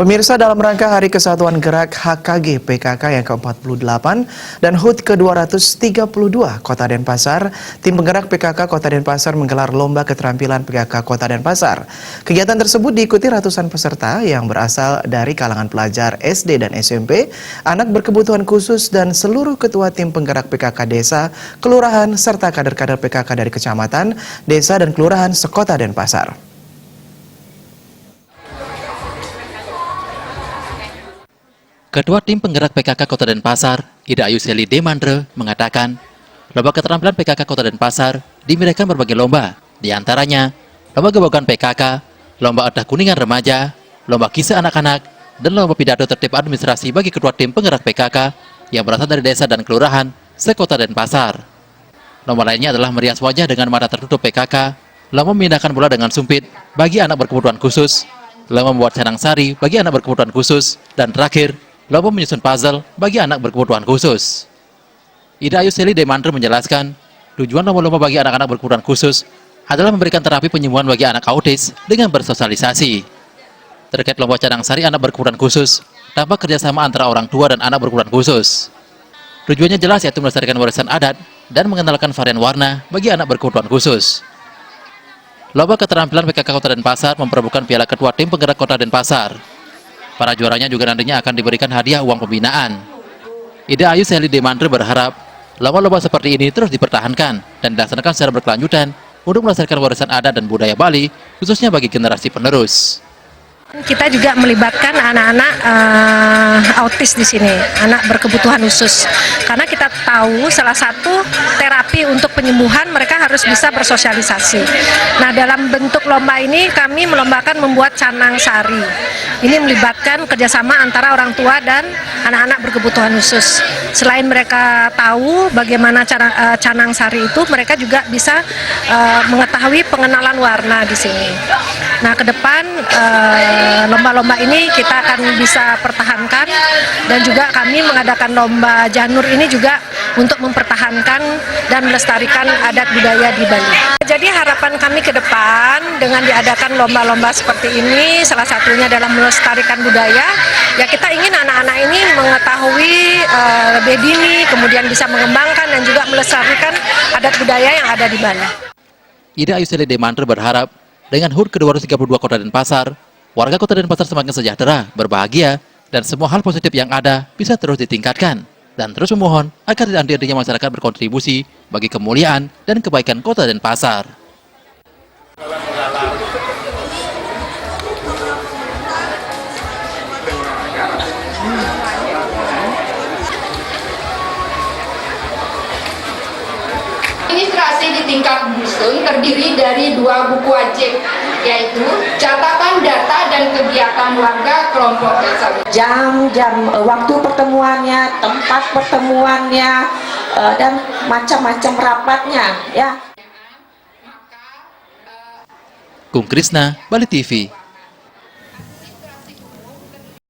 Pemirsa, dalam rangka Hari Kesatuan Gerak HKG PKK yang ke-48 dan HUT ke-232 Kota Denpasar, tim penggerak PKK Kota Denpasar menggelar lomba keterampilan PKK Kota Denpasar. Kegiatan tersebut diikuti ratusan peserta yang berasal dari kalangan pelajar SD dan SMP, anak berkebutuhan khusus dan seluruh ketua tim penggerak PKK desa, kelurahan, serta kader-kader PKK dari kecamatan, desa, dan kelurahan sekota Denpasar. Ketua Tim Penggerak PKK Kota Denpasar, Ida Ayuseli Demandre, mengatakan, lomba keterampilan PKK Kota Denpasar dimeriahkan berbagai lomba, di antaranya lomba gabungan PKK, lomba adah kuningan remaja, lomba kisah anak-anak, dan lomba pidato tertib administrasi bagi ketua tim penggerak PKK yang berasal dari desa dan kelurahan sekota Denpasar. Lomba lainnya adalah merias wajah dengan mata tertutup PKK, lomba memindahkan bola dengan sumpit bagi anak berkebutuhan khusus, lomba membuat canang sari bagi anak berkebutuhan khusus, dan terakhir, lomba menyusun puzzle bagi anak berkebutuhan khusus. Ida Ayuseli Demandre menjelaskan, tujuan lomba-lomba bagi anak-anak berkebutuhan khusus adalah memberikan terapi penyembuhan bagi anak autis dengan bersosialisasi. Terkait lomba canang sari anak berkebutuhan khusus, tanpa kerjasama antara orang tua dan anak berkebutuhan khusus. Tujuannya jelas, yaitu melestarikan warisan adat dan mengenalkan varian warna bagi anak berkebutuhan khusus. Lomba keterampilan PKK Kota Denpasar memperebutkan piala ketua tim penggerak Kota Denpasar. Para juaranya juga nantinya akan diberikan hadiah uang pembinaan. Ida Ayuseli Demandre berharap lomba-lomba seperti ini terus dipertahankan dan dilaksanakan secara berkelanjutan untuk melestarikan warisan adat dan budaya Bali, khususnya bagi generasi penerus. Kita juga melibatkan anak-anak autis di sini, anak berkebutuhan khusus. Karena kita tahu salah satu terapi untuk penyembuhan mereka harus bisa bersosialisasi. Nah, dalam bentuk lomba ini kami melombakan membuat canang sari. Ini melibatkan kerjasama antara orang tua dan anak-anak berkebutuhan khusus. Selain mereka tahu bagaimana cara canang sari itu, mereka juga bisa mengetahui pengenalan warna di sini. Nah, ke depan lomba-lomba ini kita akan bisa pertahankan, dan juga kami mengadakan lomba janur ini juga untuk mempertahankan dan melestarikan adat budaya di Bali. Jadi harapan kami ke depan dengan diadakan lomba-lomba seperti ini, salah satunya dalam melestarikan budaya, ya kita ingin anak-anak ini mengetahui lebih dini, kemudian bisa mengembangkan dan juga melestarikan adat budaya yang ada di Bali. Ida Ayuseli Demandre berharap dengan HUT ke-232 Kota Denpasar, warga Kota Denpasar semakin sejahtera, berbahagia, dan semua hal positif yang ada bisa terus ditingkatkan. Dan terus memohon agar tidak henti-hentinya masyarakat berkontribusi bagi kemuliaan dan kebaikan Kota Denpasar. Administrasi di tingkat dusun terdiri dari 2 buku wajib, yaitu catatan data dan kegiatan warga kelompok desa. Jam waktu pertemuannya, tempat pertemuannya, dan macam-macam rapatnya, ya. Kung Krisna, Bali TV.